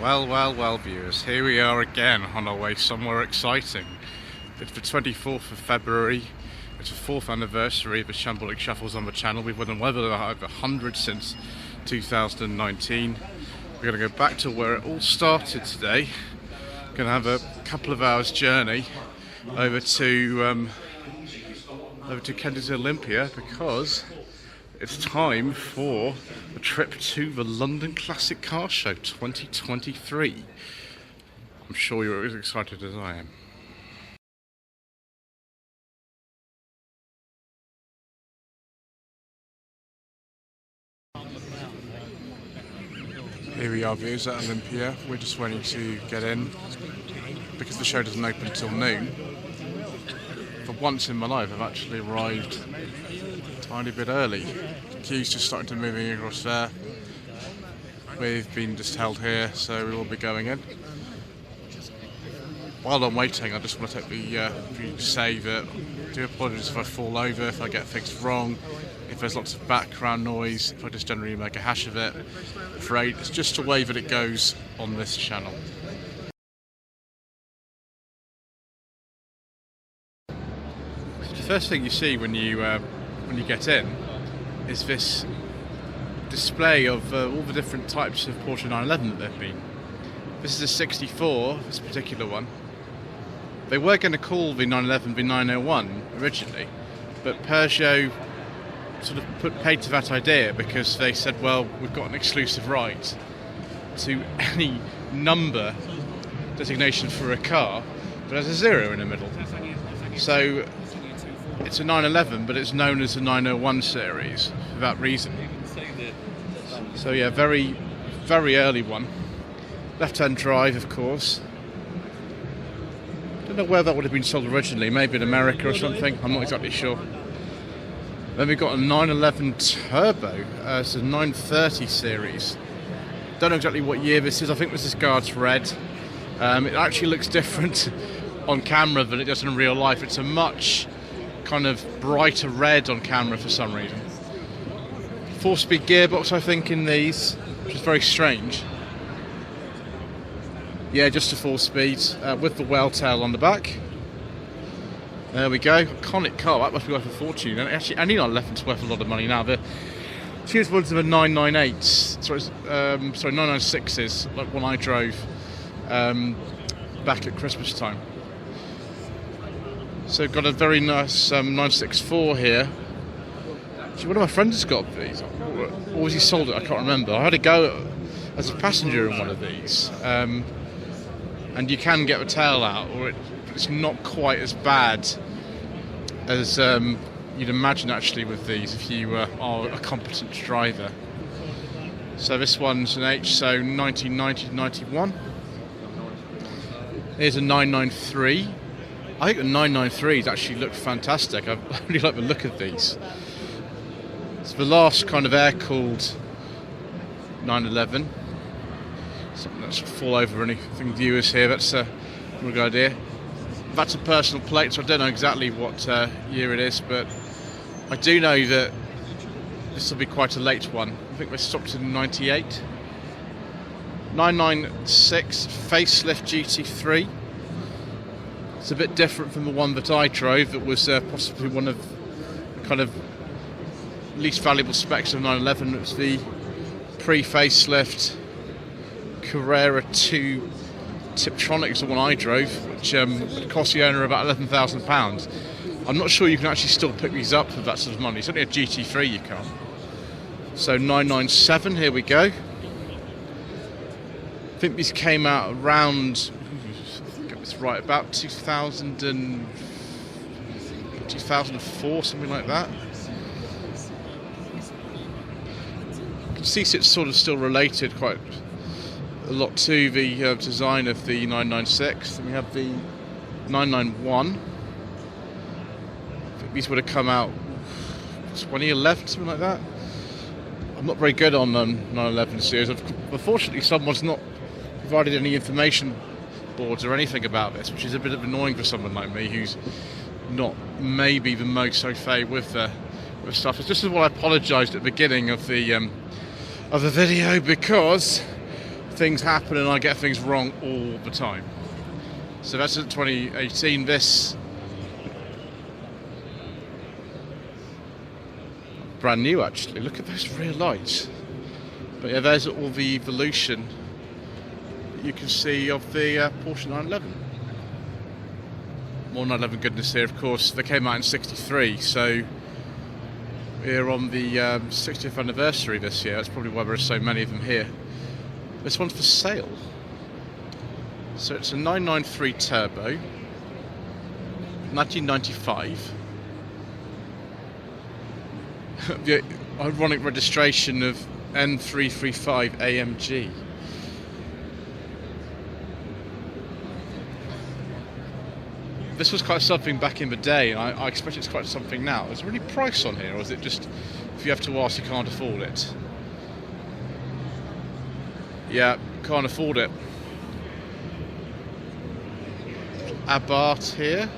Well, viewers, here we are again on our way somewhere exciting. It's the 24th of February, it's the 4th anniversary of the Shambolic Shuffles on the channel. We've done over 100 since 2019. We're going to go back to where it all started today. We're going to have a couple of hours journey over to Kensington, Olympia, because it's time for a trip to the London Classic Car Show 2023. I'm sure you're as excited as I am. Here we are, viewers, at Olympia. We're just waiting to get in because the show doesn't open until noon. For once in my life, I've actually arrived a tiny bit early. The queue's just starting to move across there. We've been just held here, so we will be going in. While I'm waiting, I just want to take the opportunity to say that I do apologise if I fall over, if I get things wrong, if there's lots of background noise, if I just generally make a hash of it. I'm afraid it's just the way that it goes on this channel. The first thing you see when you get in is this display of all the different types of Porsche 911 that there have been. This is a 64, this particular one. They were going to call the 911 the 901 originally, but Peugeot sort of put paid to that idea because they said, well, we've got an exclusive right to any number designation for a car that has a 0 in the middle. So it's a 911, but it's known as the 901 series for that reason. So yeah, very, very early one. Left-hand drive, of course. Don't know where that would have been sold originally, maybe in America or something, I'm not exactly sure. Then we've got a 911 Turbo, it's a 930 series. Don't know exactly what year this is, I think this is Guards Red. It actually looks different on camera than it does in real life. It's a much kind of brighter red on camera for some reason. 4-speed gearbox, I think, in these, which is very strange. Yeah, just a 4-speed with the whale tail on the back. There we go. Iconic car. That must be worth a fortune. And actually, any 911's worth a lot of money now. The cheapest ones are the 998s. Sorry, 996s, like one I drove back at Christmas time. So got a very nice 964 here. Actually, one of my friends has got these. Or was he sold it? I can't remember. I had to go as a passenger in one of these. And you can get the tail out, or it's not quite as bad as you'd imagine actually with these if you are a competent driver. So this one's an HSO 1990 to 91. Here's a 993. I think the 993s actually look fantastic. I really like the look of these. It's the last kind of air-cooled 911. Something that should fall over anything viewers here, that's a good idea. That's a personal plate, so I don't know exactly what year it is, but I do know that this will be quite a late one. I think they stopped in 98. 996 facelift GT3. It's a bit different from the one that I drove, that was possibly one of the kind of least valuable specs of 911. It was the pre-facelift Carrera 2 Tiptronics, the one I drove, which cost the owner about £11,000. I'm not sure you can actually still pick these up for that sort of money. It's only a GT3 you can't. So 997, here we go. I think these came out around, get this right, about 2004, something like that. You can see it's sort of still related quite a lot to the design of the 996. And we have the 991. I think these would have come out 2011, something like that. I'm not very good on 911 series. Unfortunately, someone's not provided any information boards or anything about this, which is a bit annoying for someone like me who's not maybe the most au fait with stuff. It's just as well I apologised at the beginning of the video, because things happen and I get things wrong all the time. So that's at 2018. This brand new, actually. Look at those rear lights. But yeah, there's all the evolution that you can see of the Porsche 911. More 911 goodness here, of course. They came out in '63, so we're on the 60th anniversary this year. That's probably why there are so many of them here. This one's for sale. So it's a 993 Turbo, 1995. The ironic registration of N335 AMG. This was quite something back in the day, and I expect it's quite something now. Is there any price on here, or is it just if you have to ask, you can't afford it? Yeah, can't afford it. Abarth here,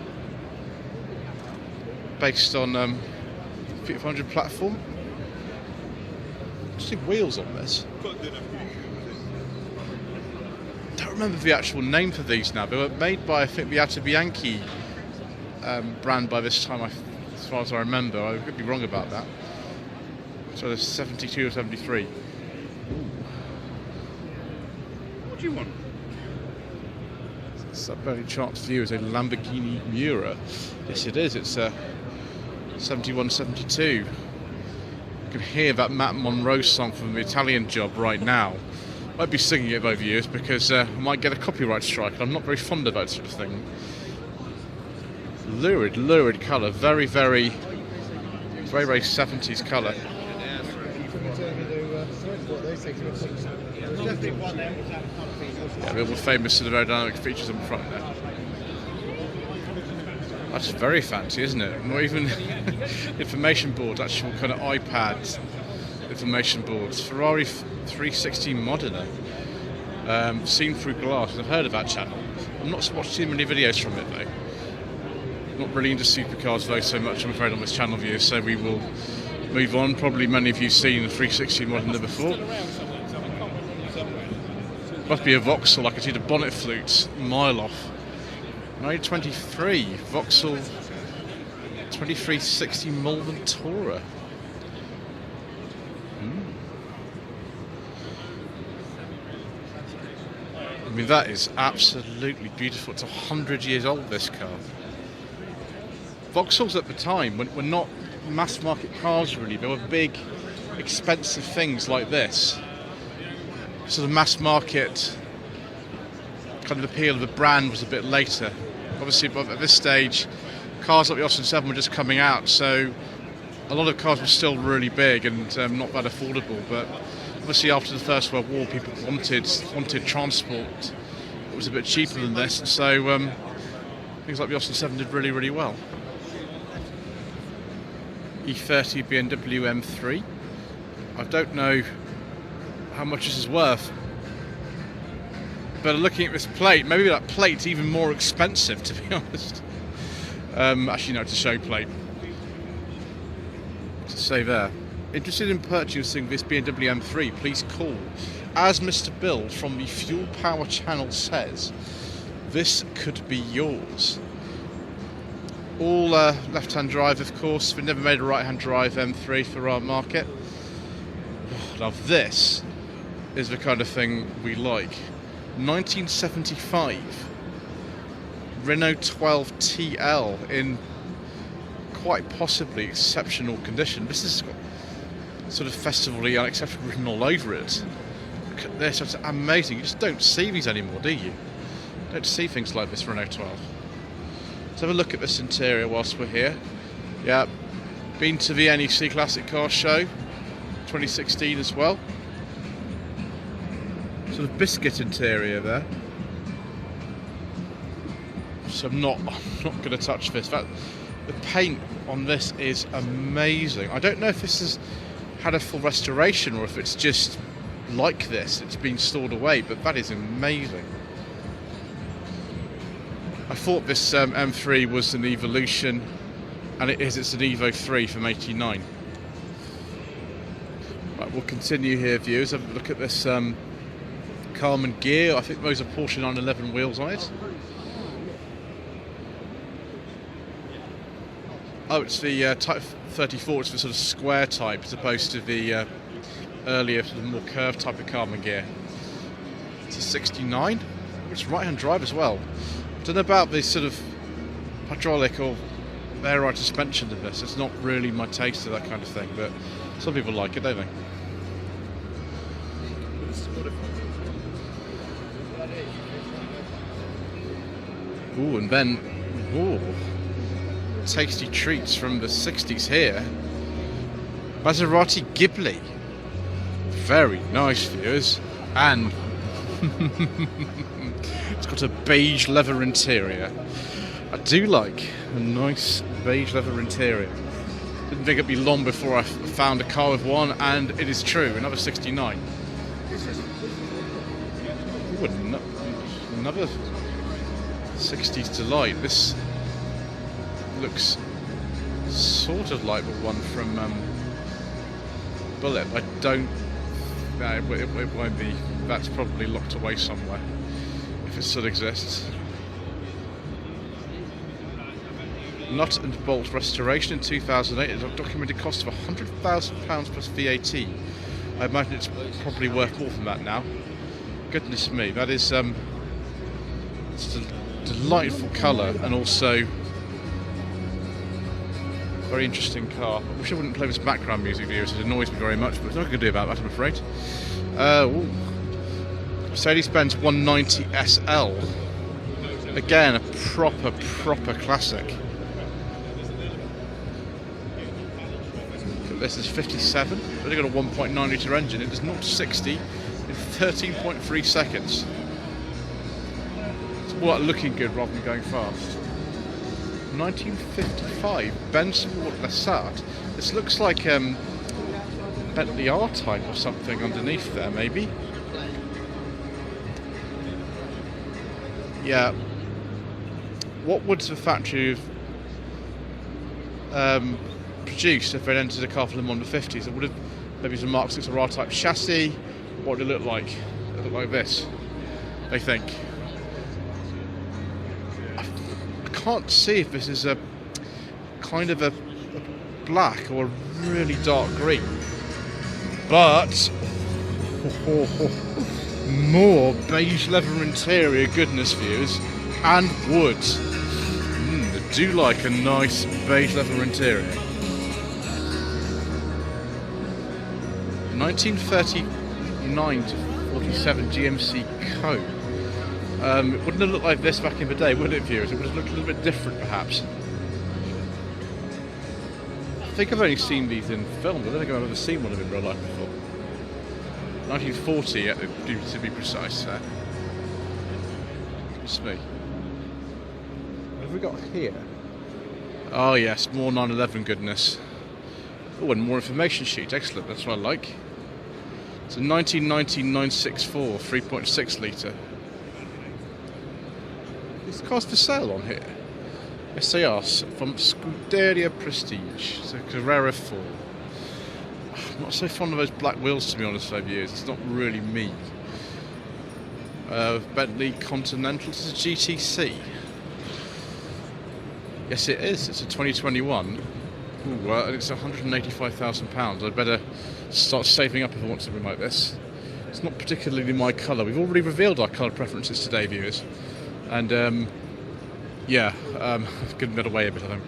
based on 500 platform. Interesting wheels on this. Don't remember the actual name for these now. They were made by, I think, the Bianchi brand by this time, as far as I remember. I could be wrong about that. So there's 72 or 73. Ooh. What do you want? That very chance view is a Lamborghini Miura. Yes, it is. It's a 71-72. You can hear that Matt Monroe song from the Italian Job right now. I won't be singing it over years because I might get a copyright strike. I'm not very fond of that sort of thing. Lurid colour. Very 70s colour. Yeah, we're famous for the aerodynamic features on the front there. That's very fancy, isn't it? Not even information boards, actual kind of iPad information boards. Ferrari 360 Modena. Seen through glass. I've heard of that channel. I've not watched too many videos from it though. Not really into supercars though so much, I'm afraid, on this channel view, so we will move on. Probably many of you have seen the 360 Modena before. Must be a Vauxhall. I can see the bonnet flutes a mile off. 923 Vauxhall 2360 Malvern Tourer. I mean, that is absolutely beautiful. It's 100 years old, this car. Vauxhalls at the time were not mass market cars really. They were big, expensive things like this. Sort of mass market kind of appeal of the brand was a bit later. Obviously, but at this stage, cars like the Austin 7 were just coming out, so a lot of cars were still really big and not that affordable. But obviously, after the First World War, people wanted transport that was a bit cheaper than this, and so things like the Austin 7 did really well. E30 BMW M3. I don't know how much this is worth, but looking at this plate, maybe that plate's even more expensive, to be honest. Actually, no, it's a show plate. To say there. Interested in purchasing this BMW M3? Please call. As Mr. Bill from the Fuel Power channel says, this could be yours. All left-hand drive, of course. We've never made a right-hand drive M3 for our market. Now this is the kind of thing we like. 1975 Renault 12 TL in quite possibly exceptional condition. This has got sort of festival-y unacceptable written all over it. Look at this, it's amazing. You just don't see these anymore, do you? Don't see things like this Renault 12. Let's have a look at this interior whilst we're here. Yeah, been to the NEC Classic Car Show 2016 as well. Sort of biscuit interior there. So I'm not going to touch this. The paint on this is amazing. I don't know if this has had a full restoration or if it's just like this. It's been stored away, but that is amazing. I thought this M3 was an Evolution, and it is. It's an Evo 3 from '89. Right, we'll continue here, viewers. Have a look at this Carman gear. I think those are Porsche 911 wheels on it. Oh, it's the Type 34. It's the sort of square type as opposed to the earlier, sort of more curved type of Carman gear. It's a 69. It's right-hand drive as well. I don't know about the sort of hydraulic or air-ride suspension of this. It's not really my taste of that kind of thing, but some people like it, don't they? Ooh, and then, ooh, tasty treats from the 60s here. Maserati Ghibli. Very nice, viewers. And it's got a beige leather interior. I do like a nice beige leather interior. Didn't think it'd be long before I found a car with one, and it is true. Another 69. Ooh, another 60s delight. This looks sort of like the one from Bullet. I don't. It won't be. That's probably locked away somewhere, if it still exists. Nut and bolt restoration in 2008 at a documented cost of £100,000 plus VAT. I imagine it's probably worth more than that now. Goodness me, that is it's a delightful colour and also very interesting car. I wish I wouldn't play this background music video, it annoys me very much, but there's nothing I can do about that, I'm afraid. Mercedes-Benz 190 SL. Again, a proper classic. This is 57. It's only got a 1.9 litre engine. It does 0 to 60 in 13.3 seconds. It's all about looking good rather than going fast. 1955 Benz Sport Lassat. This looks like Bentley R-Type or something underneath there, maybe. Yeah. What would the factory have produced if they'd entered a car for Le Mans in the 50s? It would have maybe some Mark 6 or R-Type chassis. What would it look like? It would look like this, they think. I can't see if this is a kind of a black or a really dark green. But more beige leather interior goodness, viewers, and wood. I do like a nice beige leather interior. 1939 to 47 GMC Cope. It wouldn't have looked like this back in the day, would it, viewers? It would have looked a little bit different, perhaps. I think I've only seen these in film. I don't think I've ever seen one of them in real life before. 1940, to be precise. Goodness me. What have we got here? Oh yes, more 911 goodness. Oh, and more information sheet. Excellent. That's what I like. It's a 1990 964 3.6 litre. These cars for sale on here. SAS from Scuderia Prestige. It's a Carrera 4. I'm not so fond of those black wheels, to be honest, over years. It's not really me. Bentley Continental. It's a GTC. Yes, it is. It's a 2021. Ooh, it's £185,000. I'd better start saving up if I want something like this. It's not particularly my colour. We've already revealed our colour preferences today, viewers. And, yeah, I've given that away a bit, I think.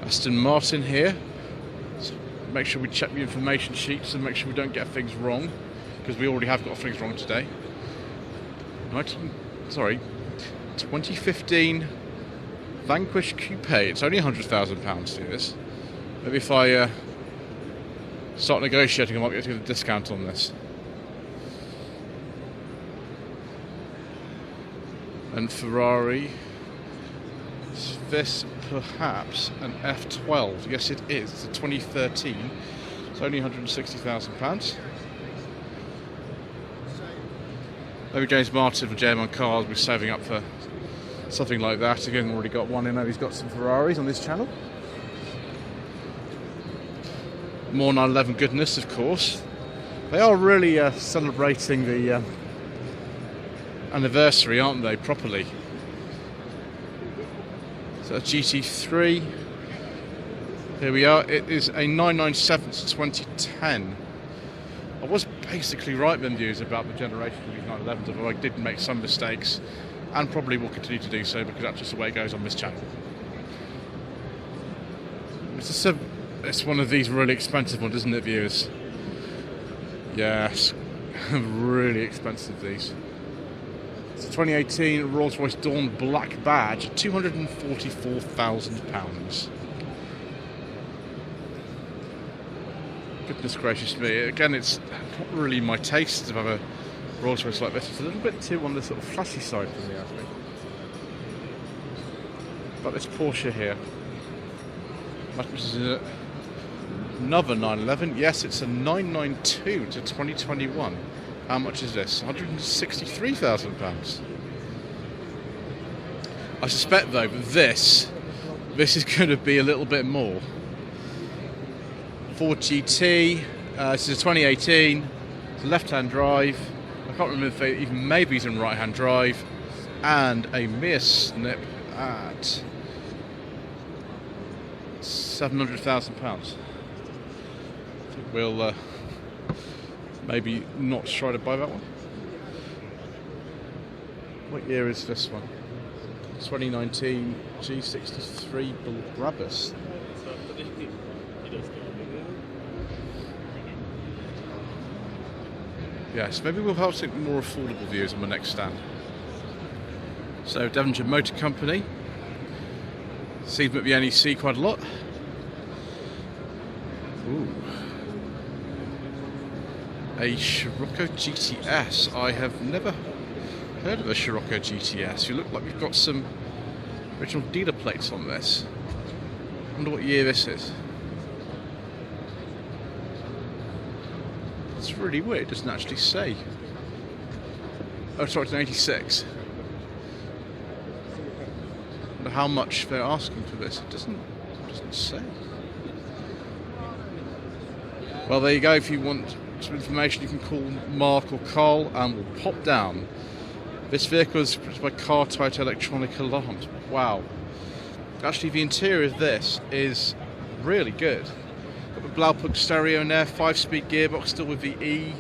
Aston Martin here. So make sure we check the information sheets and make sure we don't get things wrong, because we already have got things wrong today. 2015 Vanquish Coupe. It's only £100,000 to do this. Maybe if I start negotiating, I might be able to get a discount on this. And Ferrari. Is this perhaps an F12? Yes, it is. It's a 2013. It's only £160,000. Maybe James Martin for JM on Cars will be saving up for something like that. Again, already got one. I know he's got some Ferraris on this channel. More 911 goodness, of course. They are really celebrating the anniversary, aren't they, properly? So that's GT3. Here we are. It is a 997 to 2010. I was basically right then, viewers, about the generation of these 911s, although I did make some mistakes and probably will continue to do so because that's just the way it goes on this channel. It's one of these really expensive ones, isn't it, viewers? Yes, really expensive, these. It's a 2018 Rolls-Royce Dawn Black Badge, £244,000. Goodness gracious me. Again, it's not really my taste to have a Rolls-Royce like this. It's a little bit too on the sort of flashy side for me, I think. But this Porsche here, which is another 911. Yes, it's a 992 to 2021. How much is this? £163,000. I suspect, though, that this is going to be a little bit more. Ford GT, this is a 2018, it's a left-hand drive, I can't remember if it even maybe it's in right-hand drive, and a mere snip at £700,000. I think we'll maybe not try to buy that one. What year is this one? 2019 G63 Brabus. Yes, maybe we'll have something more affordable, views on the next stand. So, Devonshire Motor Company. See them at the NEC quite a lot. Ooh. A Scirocco GTS. I have never heard of a Scirocco GTS. You look like we've got some original dealer plates on this. I wonder what year this is. It's really weird, it doesn't actually say. Oh, sorry, it's an 86. I wonder how much they're asking for this. It doesn't say. Well, there you go. If you want some information, you can call Mark or Carl and we'll pop down. This vehicle is produced by Car Tight Electronic Alarms. Wow. Actually, the interior of this is really good. Got the Blaupunkt stereo in there, 5-speed gearbox, still with the E.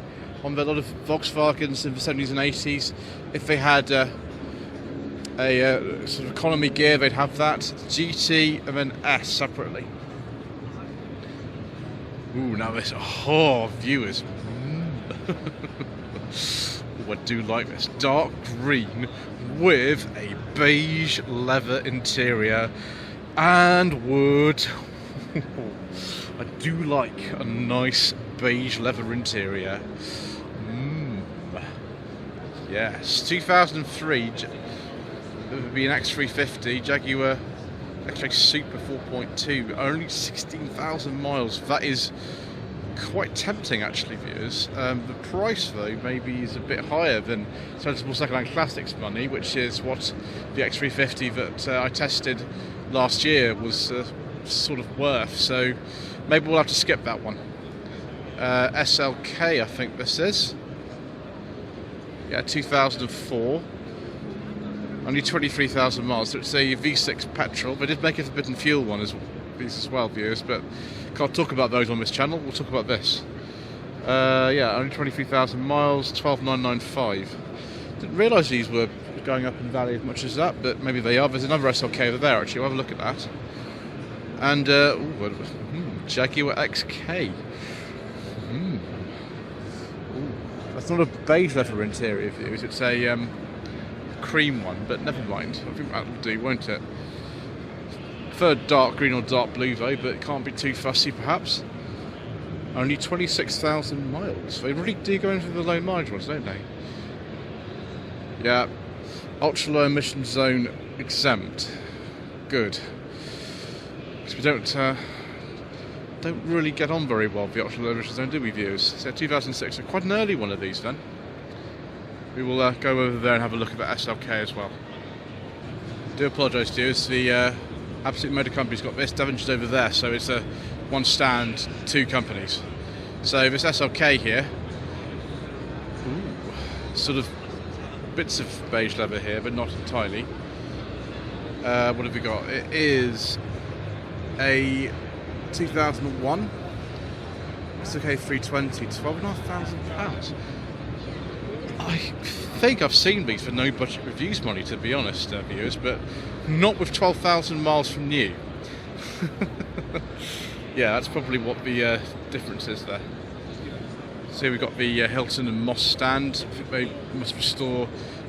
On a lot of Volkswagens in the 70s and 80s, if they had a sort of economy gear, they'd have that. GT and then S separately. Ooh, now this, viewers. Ooh, I do like this. Dark green with a beige leather interior and wood. I do like a nice beige leather interior. Yes, 2003, it would be an X350, Jaguar X-Ray Super 4.2, only 16,000 miles. That is quite tempting, actually, viewers. The price, though, maybe is a bit higher than sensible second-hand classics money, which is what the X350 that I tested last year was sort of worth. So maybe we'll have to skip that one. SLK, I think this is. Yeah, 2004. Only 23,000 miles, so it's a V6 petrol. They did make a forbidden fuel one as well, viewers, but can't talk about those on this channel. We'll talk about this. Yeah, only 23,000 miles, 12,995. Didn't realise these were going up in value as much as that, but maybe they are. There's another SLK over there, actually. We'll have a look at that. And, Jaguar XK. That's not a beige leather interior, viewers. It's a cream one, but never mind. I think that will do, won't it? Prefer dark green or dark blue though, but it can't be too fussy perhaps. Only 26,000 miles. They really do go into the low mileage ones, don't they? Yeah. Ultra low emission zone exempt. Good. Because we don't really get on very well with the ultra low emission zone, do we, viewers? So 2006, so quite an early one of these then. We will go over there and have a look at the SLK as well. I do apologise, viewers. The Absolute Motor Company's got this. Devonshire's over there, so it's one stand, two companies. So this SLK here, sort of bits of beige leather here, but not entirely. What have we got? It is a 2001. It's okay, 320, £12,500. I think I've seen these for no budget reviews money, to be honest, viewers, but not with 12,000 miles from new. Yeah, that's probably what the difference is there. So we've got the Hilton and Moss stand. I think they must restore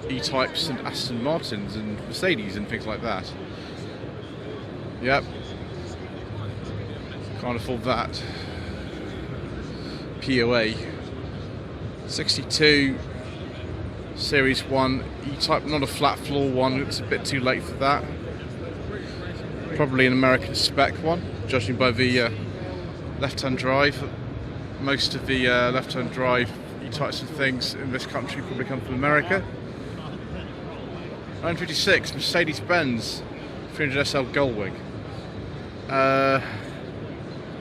E-Types and Aston Martins and Mercedes and things like that. Yep. Can't afford that. POA. 62 Series 1 E-Type, not a flat floor one, it's a bit too late for that. Probably an American spec one, judging by the left-hand drive. Most of the left-hand drive E-Types and things in this country probably come from America. 956 Mercedes-Benz 300 SL Gullwing.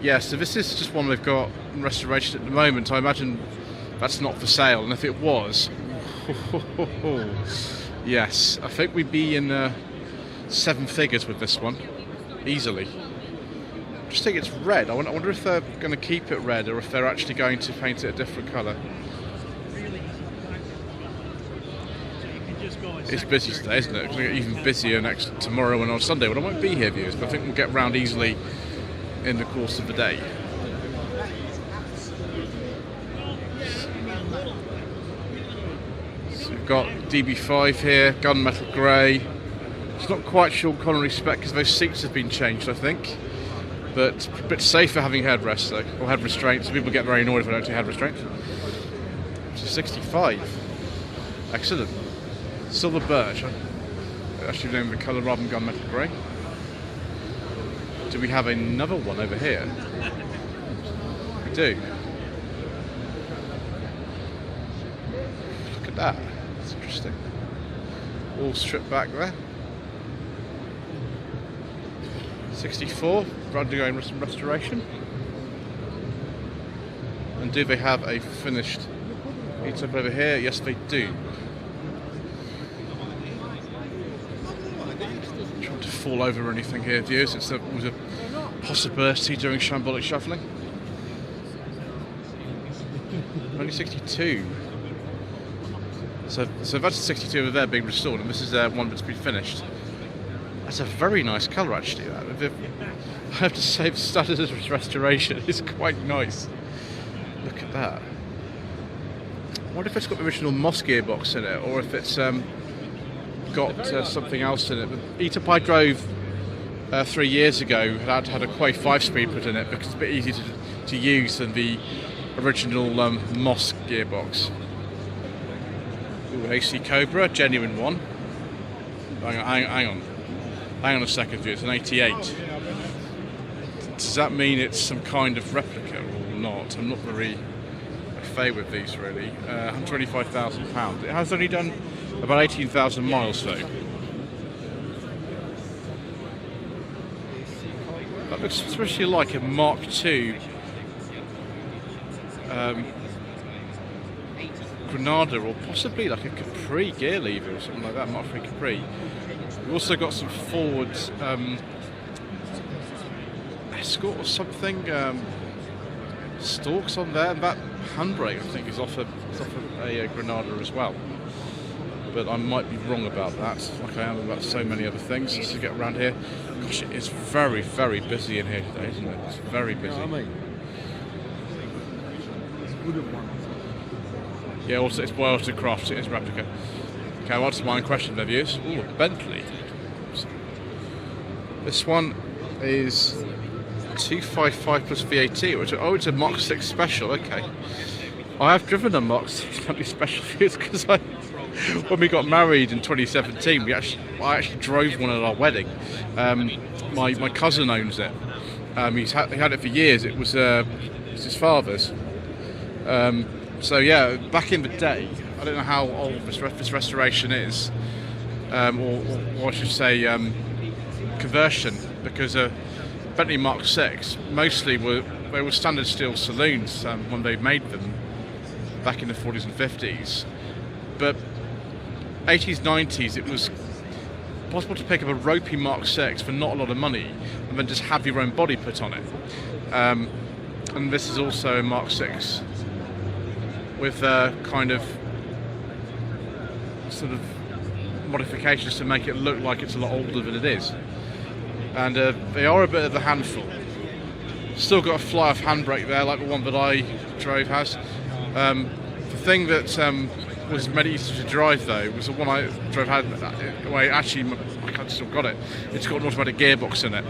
Yeah, so this is just one they've got in restoration at the moment. I imagine that's not for sale, and if it was, yes, I think we'd be in 7 figures with this one, easily. I just think it's red. I wonder if they're going to keep it red or if they're actually going to paint it a different colour. It's busy today, isn't it? It's going to get even busier tomorrow and on Sunday when I won't be here, viewers, but I think we'll get round easily in the course of the day. So we've got DB5 here, gunmetal grey. It's not quite Sean Connery spec because those seats have been changed, I think. But a bit safer having headrests though, or head restraints. People get very annoyed if I don't do head restraints. So 65. Excellent. Silver birch. I actually named the colour rather than gunmetal grey. Do we have another one over here? We do. Look at that. That's interesting. All stripped back there. 64, undergoing some restoration. And do they have a finished E-Type over here? Yes, they do. Trying to fall over or anything here, viewers. It was a possibility during shambolic shuffling. Only 62. So that's 62 over there being restored, and this is one that's been finished. That's a very nice colour, actually. That. I have to say, the standard of restoration is quite nice. Look at that. I wonder if it's got the original Moss gearbox in it, or if it's got something else in it. The E-Type I drove 3 years ago had a Quay 5-speed put in it because it's a bit easier to use than the original Moss gearbox. Ooh, AC Cobra, genuine one. Hang on a second, view. It's an 88. Does that mean it's some kind of replica or not? I'm not very favour with these really. £125,000. It has only done about 18,000 miles though. That looks especially like a Mark II Granada, or possibly like a Capri gear lever or something like that. Mark III Capri. We've also got some forward Escort or something, stalks on there, and that handbrake I think is off a Granada as well. But I might be wrong about that, like I am about so many other things. Just to get around here, gosh, it is very, very busy in here today, isn't it? It's very busy. Yeah, also it's Wales Craft, it is replica. Okay, what's my question, there, viewers? Ooh, Bentley. This one is 255 plus VAT, which it's a Mark 6 special. Okay, I have driven a Mark 6 Bentley special because when we got married in 2017, I actually drove one at our wedding. My cousin owns it. He had it for years. It was his father's. So yeah, back in the day, I don't know how old this restoration is, or I should say conversion, because Bentley Mark 6 mostly they were standard steel saloons when they made them back in the 40s and 50s, but 80s, 90s, it was possible to pick up a ropey Mark 6 for not a lot of money and then just have your own body put on it. And this is also a Mark 6 with kind of sort of modifications to make it look like it's a lot older than it is. And they are a bit of a handful. Still got a fly-off handbrake there, like the one that I drove has. The thing that was made easier to drive though was the one I drove had. Well, actually, I still got it. It's got an automatic gearbox in it,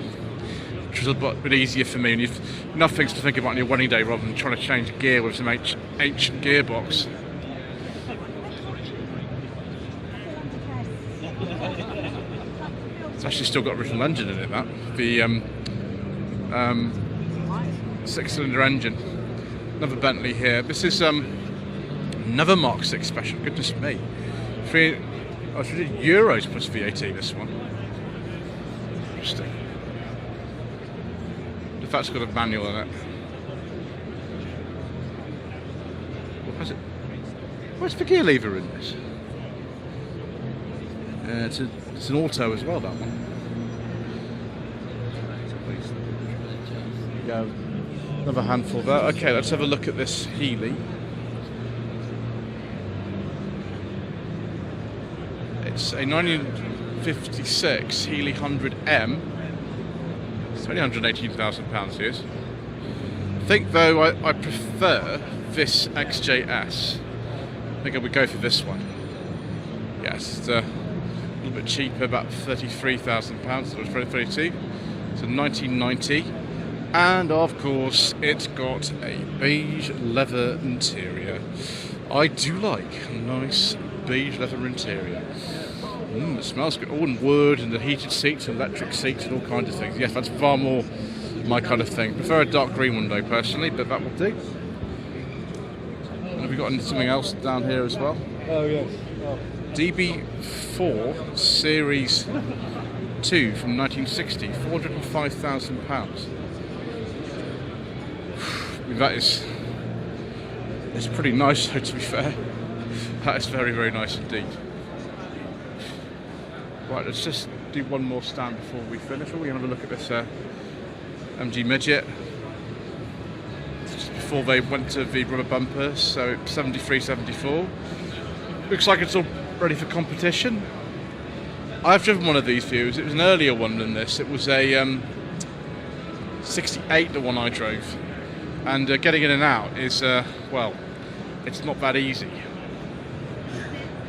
which was a bit easier for me. And you've enough things to think about on your wedding day rather than trying to change gear with some ancient gearbox. It's actually still got original engine in it. That the 6-cylinder engine. Another Bentley here. This is another Mark 6 special. Goodness me, €3 plus VAT. This one. Interesting. The fact it's got a manual in it. What has it? Where's the gear lever in this? It's an auto as well, that one. Yeah, another handful there. Okay, let's have a look at this Healey. It's a 1956 Healey 100M. It's only £118,000 here. I think though I prefer this XJS. I think I would go for this one. Yes, it's a little bit cheaper, about £33,000. So it's 32. It's a 1990. And of course, it's got a beige leather interior. I do like a nice beige leather interior. It smells good. All in wood and the heated seats, electric seats, and all kinds of things. Yes, that's far more my kind of thing. Prefer a dark green one though, personally, but that will do. And have we got something else down here as well? Oh yes. Oh. DB4 Series 2 from 1960, £405,000. I mean, it's pretty nice though, to be fair. That is very, very nice indeed. Right, let's just do one more stand before we finish. We're going to have a look at this MG Midget. Just before they went to the rubber bumpers, so 73, 74. Looks like it's all ready for competition. I've driven one of these views. It was an earlier one than this. It was a 68, the one I drove. And getting in and out is, well, it's not that easy.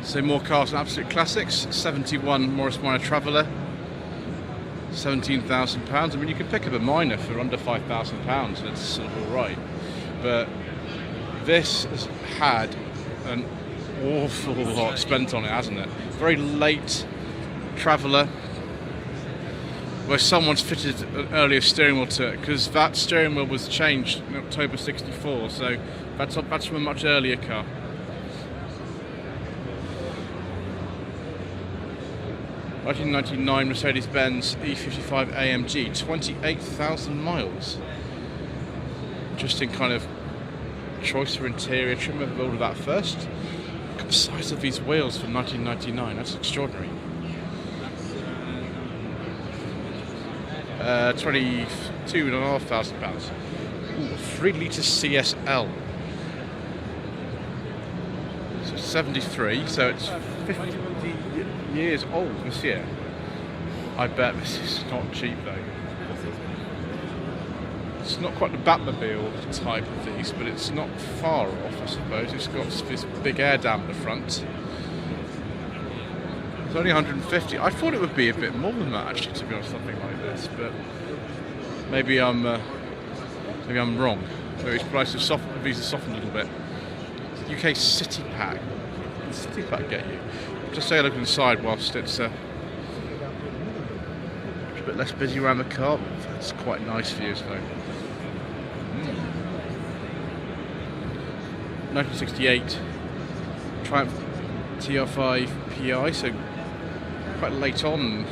So more cars and absolute classics. 71 Morris Minor Traveller, £17,000. I mean, you could pick up a Minor for under £5,000 and it's sort of alright. But this has had an awful lot spent on it, hasn't it? Very late Traveller, where someone's fitted an earlier steering wheel to it, because that steering wheel was changed in October 64, so that's from a much earlier car. In 1999 Mercedes-Benz E55 AMG, 28,000 miles. Interesting kind of choice for interior trim. We'll order that first. Look at the size of these wheels for 1999, that's extraordinary. 22,500 £3 litre CSL. So 73, so it's 50 years old this year. I bet this is not cheap though. It's not quite the Batmobile type of these, but it's not far off, I suppose. It's got this big air dam at the front. It's only 150. I thought it would be a bit more than that, actually, to be honest, something like this. But maybe I'm wrong. Maybe these prices softened a little bit. UK City Pack. What does City Pack get you? Just say a look inside whilst it's a bit less busy around the car. It's quite nice views though. 1968 Triumph TR5 PI, so quite late on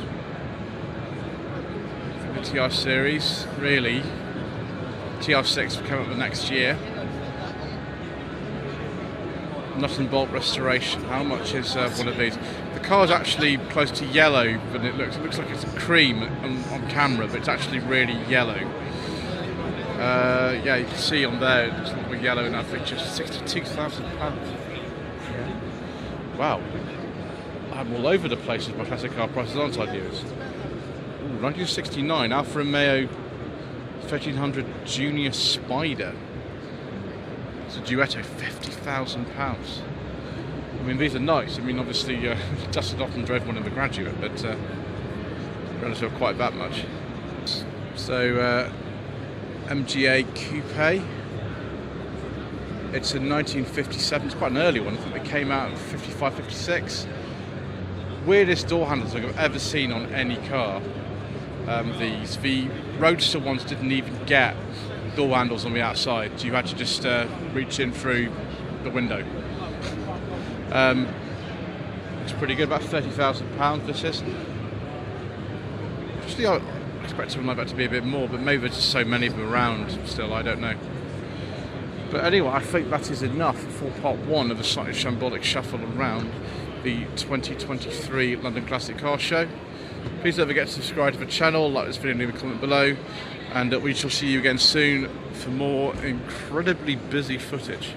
for the TR series, really. TR6 will come up the next year. nut and bolt restoration. How much is one of these? The car's actually close to yellow than it looks. It looks like it's cream on camera, but it's actually really yellow. Yeah, you can see on there it's a little yellow in that picture. £62,000. Wow. I'm all over the place with my classic car prices, aren't I, viewers? 1969 Alfa Romeo 1300 Junior Spider. It's a Duetto, £50,000. I mean, these are nice. I mean, obviously, dusted off and drove one in the Graduate, but relative quite that much. So, MGA Coupe. It's a 1957. It's quite an early one. I think it came out in 55, 56. Weirdest door handles I've ever seen on any car. The Roadster ones didn't even get door handles on the outside. You had to just reach in through the window. It's pretty good. About £30,000 this is. Actually, I expect something like that to be a bit more, but maybe there's just so many of them around still, I don't know. But anyway, I think that is enough for part one of the Slightly Shambolic Shuffle around the 2023 London Classic Car Show. Please don't forget to subscribe to the channel, like this video, leave a comment below, and we shall see you again soon for more incredibly busy footage.